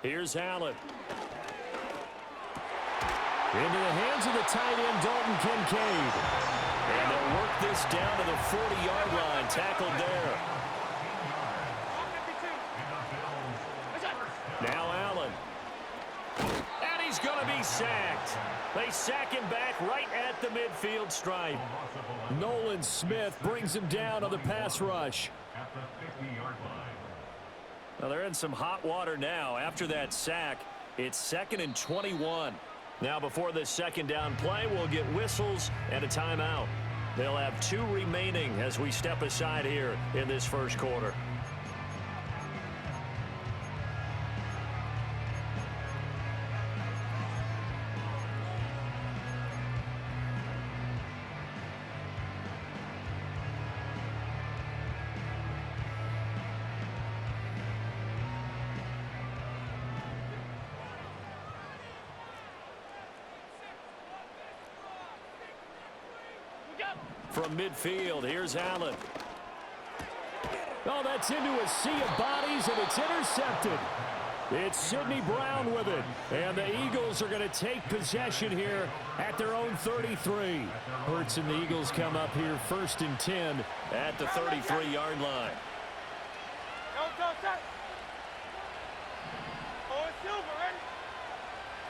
Here's Allen. Into the hands of the tight end, Dalton Kincaid. And they'll work this down to the 40-yard line. Tackled there. Now Allen. And he's going to be sacked. They sack him back right at the midfield stripe. Nolan Smith brings him down on the pass rush. Well, they're in some hot water now. After that sack, it's 2nd and 21. Now before this second down play, we'll get whistles and a timeout. They'll have 2 remaining as we step aside here in this first quarter. From midfield, here's Allen. Oh, that's into a sea of bodies, and it's intercepted. It's Sidney Brown with it. And the Eagles are going to take possession here at their own 33. Hurts and the Eagles come up here 1st and 10 at the 33-yard line. Oh, it's Silver, ready?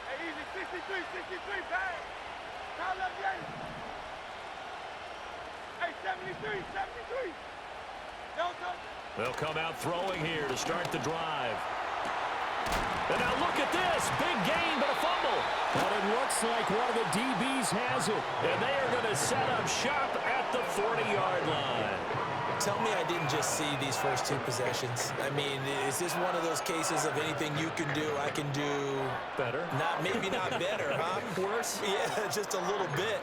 Hey, easy, 63, bang. Time left, Yates. Hey, 73. Don't touch it. They'll come out throwing here to start the drive. And now look at this. Big gain, but a fumble. But it looks like one of the DBs has it. And they are going to set up shop at the 40-yard line. Tell me I didn't just see these first 2 possessions. I mean, is this one of those cases of anything you can do, I can do better? Maybe not better, huh? Worse? Yeah, just a little bit.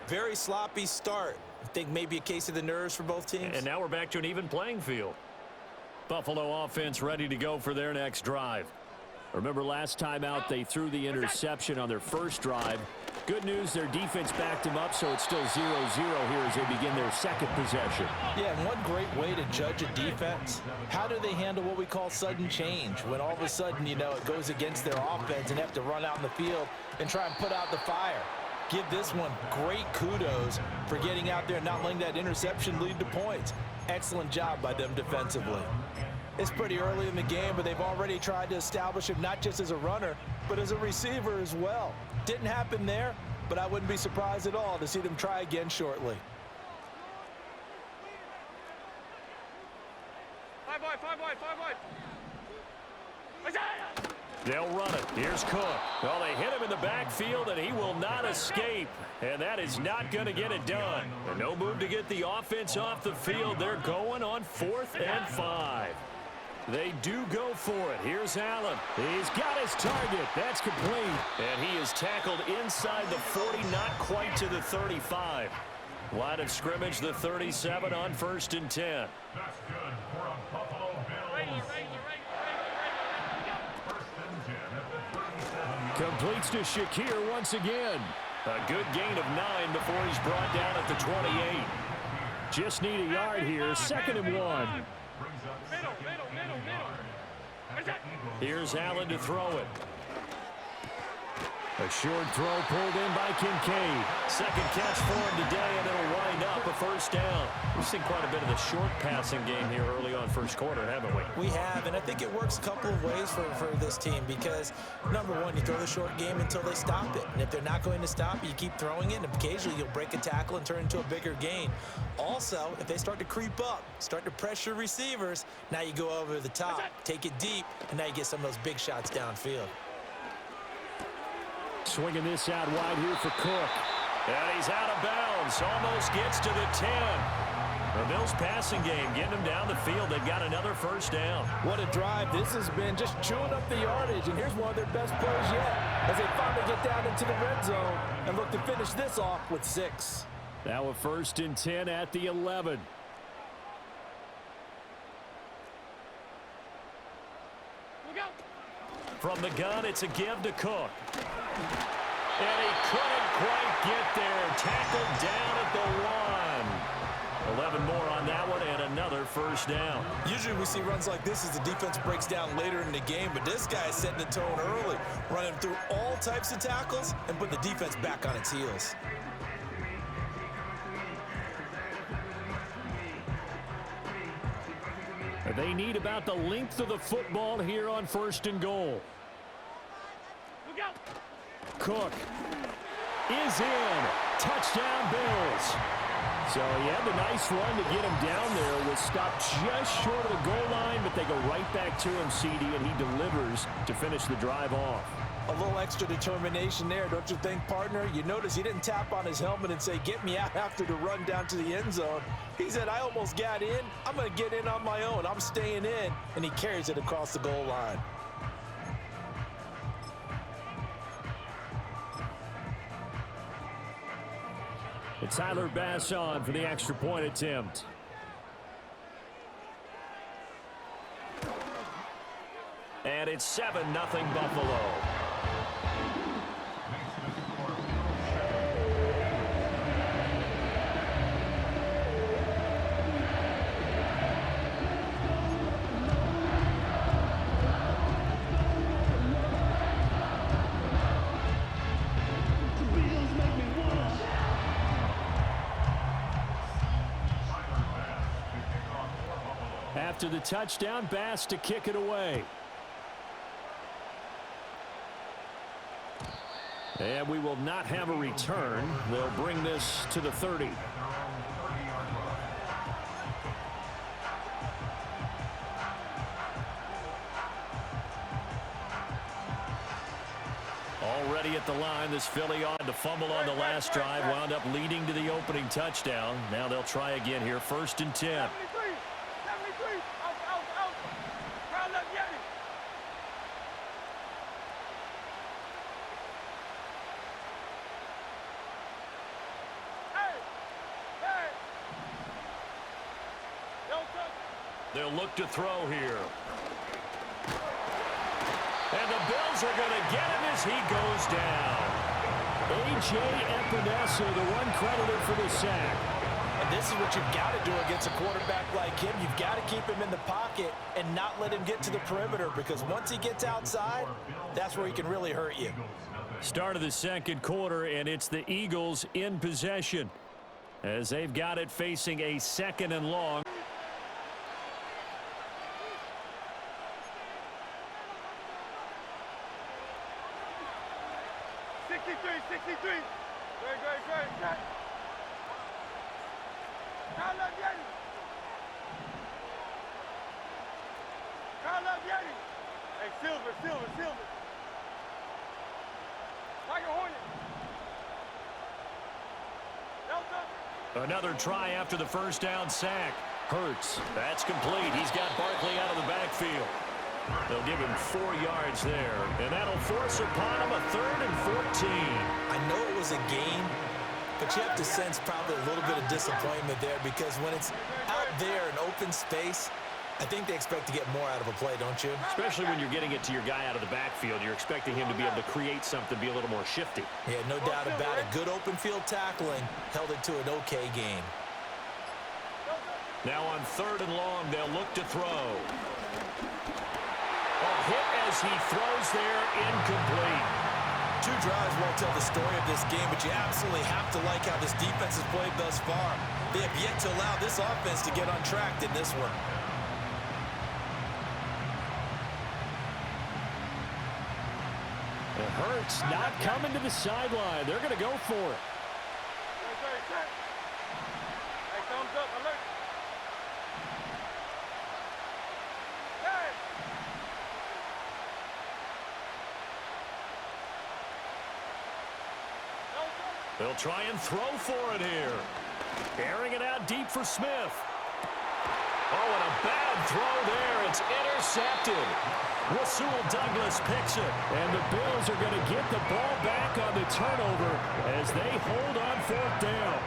Very sloppy start. I think maybe a case of the nerves for both teams. And now we're back to an even playing field. Buffalo offense ready to go for their next drive. Remember last time out they threw the interception on their first drive. Good news, their defense backed them up, so it's still 0-0 here as they begin their second possession. Yeah, and one great way to judge a defense, how do they handle what we call sudden change? When all of a sudden, you know, it goes against their offense and they have to run out in the field and try and put out the fire. Give this one great kudos for getting out there and not letting that interception lead to points. Excellent job by them defensively. It's pretty early in the game, but they've already tried to establish him not just as a runner, but as a receiver as well. Didn't happen there, but I wouldn't be surprised at all to see them try again shortly. Five wide. They'll run it. Here's Cook. Well, they hit him in the backfield, and he will not escape. And that is not going to get it done. And no move to get the offense off the field. They're going on 4th and 5. They do go for it. Here's Allen. He's got his target. That's complete. And he is tackled inside the 40, not quite to the 35. Line of scrimmage, the 37 on 1st and 10. That's good for a Buffalo Bills. Completes to Shakir once again. A good gain of 9 before he's brought down at the 28. Just need a yard here. 2nd and 1. Here's Allen to throw it. A short throw pulled in by Kincaid. Second catch for him today, and it'll wind up a 1st down. We've seen quite a bit of the short passing game here early on first quarter, haven't we? We have, and I think it works a couple of ways for this team because, number one, you throw the short game until they stop it. And if they're not going to stop it, you keep throwing it, and occasionally you'll break a tackle and turn into a bigger gain. Also, if they start to creep up, start to pressure receivers, now you go over the top, take it deep, and now you get some of those big shots downfield. Swinging this out wide here for Cook. And he's out of bounds. Almost gets to the 10. The Bills passing game getting them down the field. They've got another 1st down. What a drive this has been, just chewing up the yardage. And here's one of their best plays yet as they finally get down into the red zone and look to finish this off with 6. Now a 1st and 10 at the 11. From the gun, it's a give to Cook. And he couldn't quite get there. Tackled down at the 1. A 11 more on that one and another first down. Usually we see runs like this as the defense breaks down later in the game, but this guy is setting the tone early, running through all types of tackles and put the defense back on its heels. They need about the length of the football here on 1st and goal. Cook is in. Touchdown, Bills. So he had the nice run to get him down there. Was stopped just short of the goal line, but they go right back to him, CD, and he delivers to finish the drive off. A little extra determination there, don't you think, partner? You notice he didn't tap on his helmet and say, get me out after the run down to the end zone. He said, I almost got in. I'm going to get in on my own. I'm staying in. And he carries it across the goal line. It's Tyler Bass on for the extra point attempt. And it's 7-0 Buffalo. After the touchdown, Bass to kick it away. And we will not have a return. They'll bring this to the 30. Already at the line, this Philly on to fumble on the last drive, wound up leading to the opening touchdown. Now they'll try again here, 1st and 10. They'll look to throw here. And the Bills are going to get him as he goes down. A.J. Epinesa, the one credited for the sack. And this is what you've got to do against a quarterback like him. You've got to keep him in the pocket and not let him get to the perimeter, because once he gets outside, that's where he can really hurt you. Start of the second quarter, and it's the Eagles in possession as they've got it facing a 2nd and long. 63. Great. Shot. Kyle up, Yeti. Hey, Silver. Tiger Hornet. Delta. Another try after the first down sack. Hurts. That's complete. He's got Barkley out of the backfield. They'll give him 4 yards there, and that'll force upon him a 3rd and 14. I know it was a game, but you have to sense probably a little bit of disappointment there, because when it's out there in open space, I think they expect to get more out of a play, don't you? Especially when you're getting it to your guy out of the backfield. You're expecting him to be able to create something, be a little more shifty. Yeah, no doubt about it. Good open field tackling held it to an okay game. Now on 3rd and long, they'll look to throw. A hit as he throws there, incomplete. 2 drives won't tell the story of this game, but you absolutely have to like how this defense has played thus far. They have yet to allow this offense to get on track in this one. It hurts not coming to the sideline. They're going to go for it. Hey, thumbs up, alert. They'll try and throw for it here. Airing it out deep for Smith. Oh, and a bad throw there. It's intercepted. Rasul Douglas picks it. And the Bills are going to get the ball back on the turnover as they hold on 4th down.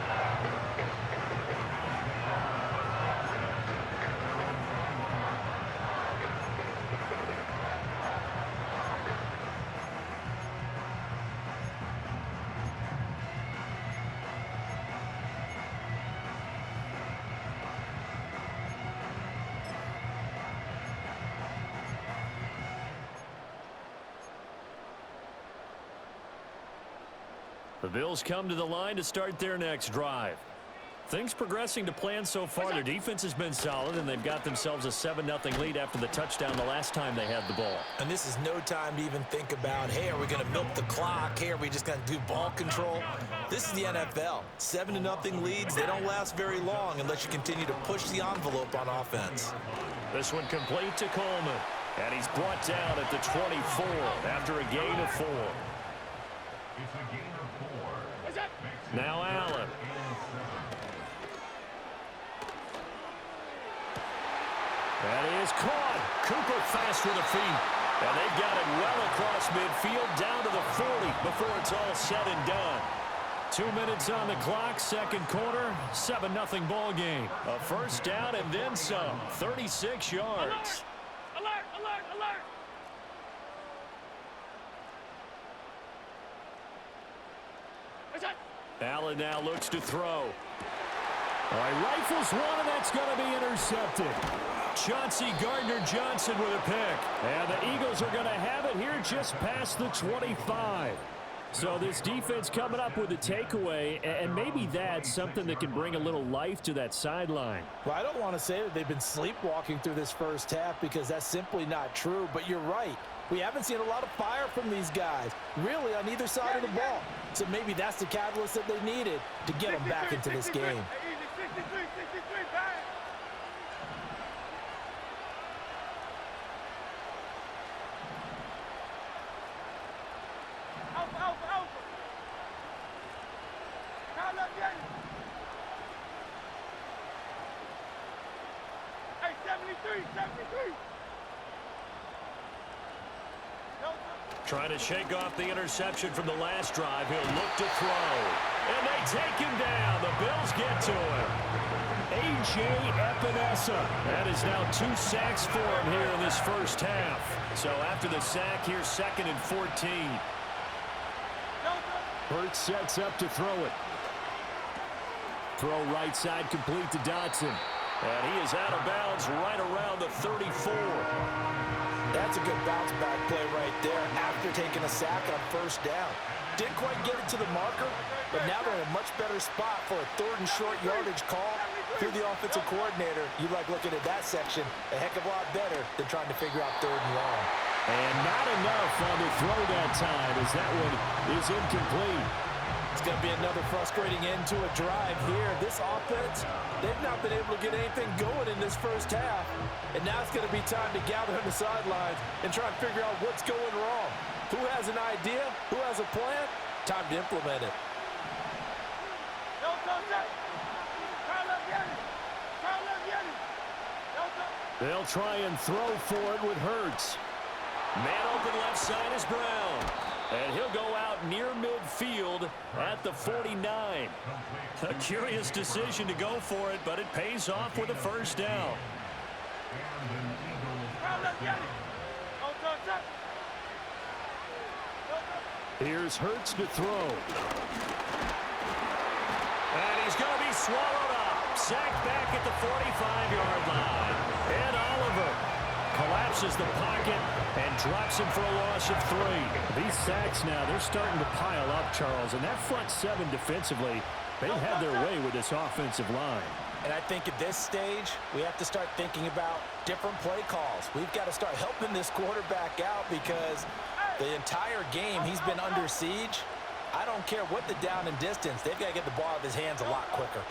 The Bills come to the line to start their next drive. Things progressing to plan so far. Their defense has been solid, and they've got themselves a 7-0 lead after the touchdown the last time they had the ball. And this is no time to even think about, hey, are we going to milk the clock? Hey, are we just going to do ball control? This is the NFL. 7-0 leads, they don't last very long unless you continue to push the envelope on offense. This one complete to Coleman. And he's brought down at the 24 after a gain of 4. It's a gain of 4. Now Allen. That is caught. Cooper fast with the feet. And they've got it well across midfield down to the 40 before it's all said and done. 2 minutes on the clock, second quarter, 7-0 ball game. A first down and then some, 36 yards. Alert, alert, alert! Allen now looks to throw. All right, rifles one, and that's going to be intercepted. Chauncey Gardner-Johnson with a pick. And the Eagles are going to have it here just past the 25. So this defense coming up with a takeaway, and maybe that's something that can bring a little life to that sideline. Well, I don't want to say that they've been sleepwalking through this first half because that's simply not true, but you're right. We haven't seen a lot of fire from these guys, really, on either side of the ball. So maybe that's the catalyst that they needed to get them back into this game. 63, 63, bang! Alpha, alpha, alpha! Count up, Yanni! Hey, 73, 73! Trying to shake off the interception from the last drive. He'll look to throw. And they take him down. The Bills get to him. A.J. Epinesa. That is now 2 sacks for him here in this first half. So after the sack, here's 2nd and 14. Hurts sets up to throw it. Throw right side complete to Dotson. And he is out of bounds right around the 34. That's a good bounce back play right there after taking a sack on first down. Didn't quite get it to the marker, but now they're in a much better spot for a 3rd and short yardage call. Through the offensive coordinator, you like looking at that section a heck of a lot better than trying to figure out 3rd and long. And not enough on the throw that time as that one is incomplete. It's going to be another frustrating end to a drive here. This offense, they've not been able to get anything going in this first half. And now it's going to be time to gather on the sidelines and try and figure out what's going wrong. Who has an idea? Who has a plan? Time to implement it. They'll try and throw for it with Hurts. Man open left side is Brown. And he'll go out near midfield at the 49. A curious decision to go for it, but it pays off with a first down. Here's Hurts to throw. And he's going to be swallowed up. Sacked back at the 45-yard line. And Oliver collapses the pocket and drops him for a loss of 3. These sacks now, they're starting to pile up, Charles. And that front 7 defensively, they've had their way with this offensive line. And I think at this stage, we have to start thinking about different play calls. We've got to start helping this quarterback out because the entire game he's been under siege. I don't care what the down and distance. They've got to get the ball out of his hands a lot quicker.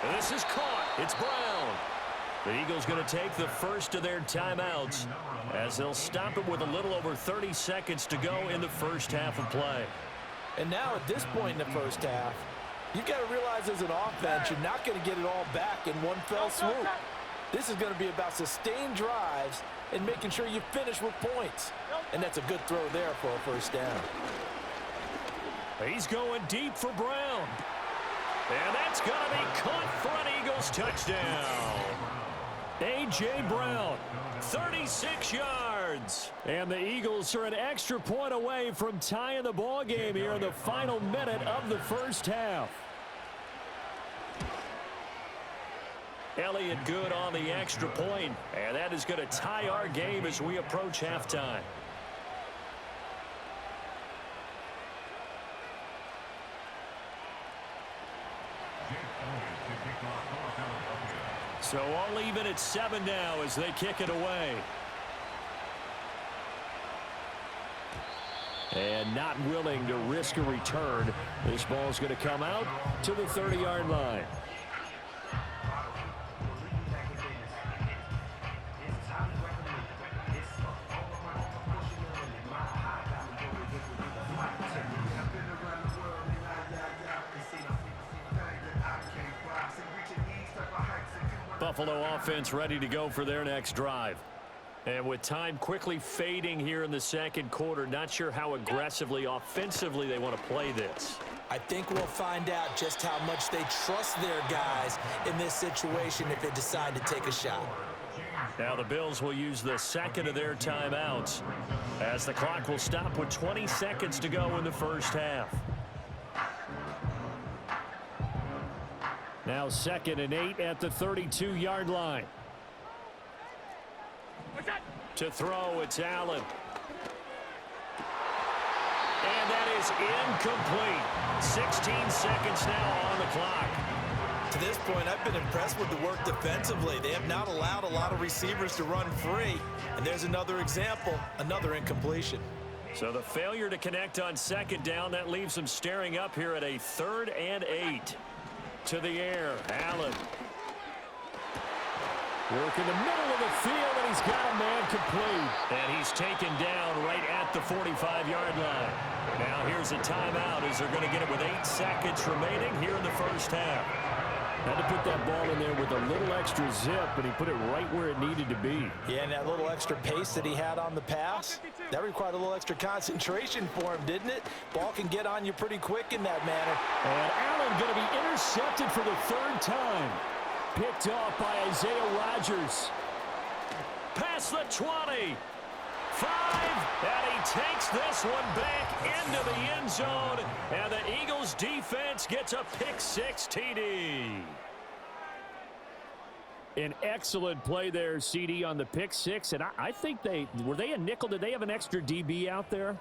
And this is caught. It's Brown. The Eagles going to take the first of their timeouts as they'll stop it with a little over 30 seconds to go in the first half of play. And now at this point in the first half, you've got to realize as an offense, you're not going to get it all back in one fell swoop. This is going to be about sustained drives and making sure you finish with points. And that's a good throw there for a first down. He's going deep for Brown. And that's going to be caught for an Eagles touchdown. A.J. Brown, 36 yards. And the Eagles are an extra point away from tying the ball game here in the final minute of the first half. Elliott good on the extra point, and that is going to tie our game as we approach halftime. So all even at 7 now as they kick it away. And not willing to risk a return. This ball's going to come out to the 30-yard line. Buffalo offense ready to go for their next drive. And with time quickly fading here in the second quarter, not sure how aggressively, offensively they want to play this. I think we'll find out just how much they trust their guys in this situation if they decide to take a shot. Now the Bills will use the second of their timeouts as the clock will stop with 20 seconds to go in the first half. Now 2nd and 8 at the 32-yard line. To throw, it's Allen. And that is incomplete. 16 seconds now on the clock. To this point, I've been impressed with the work defensively. They have not allowed a lot of receivers to run free. And there's another example, another incompletion. So the failure to connect on 2nd down, that leaves them staring up here at a 3rd and 8. To the air, Allen. Work in the middle of the field, and he's got a man complete. And he's taken down right at the 45-yard line. Now here's a timeout as they're going to get it with 8 seconds remaining here in the first half. Had to put that ball in there with a little extra zip, but he put it right where it needed to be. Yeah, and that little extra pace that he had on the pass, that required a little extra concentration for him, didn't it? Ball can get on you pretty quick in that manner. And Allen going to be intercepted for the 3rd time. Picked off by Isaiah Rodgers. Past the 20. 5. And he takes this one back into the end zone. And the Eagles defense gets a pick-6 TD. An excellent play there, CD, on the pick-6. And I think were they a nickel? Did they have an extra DB out there?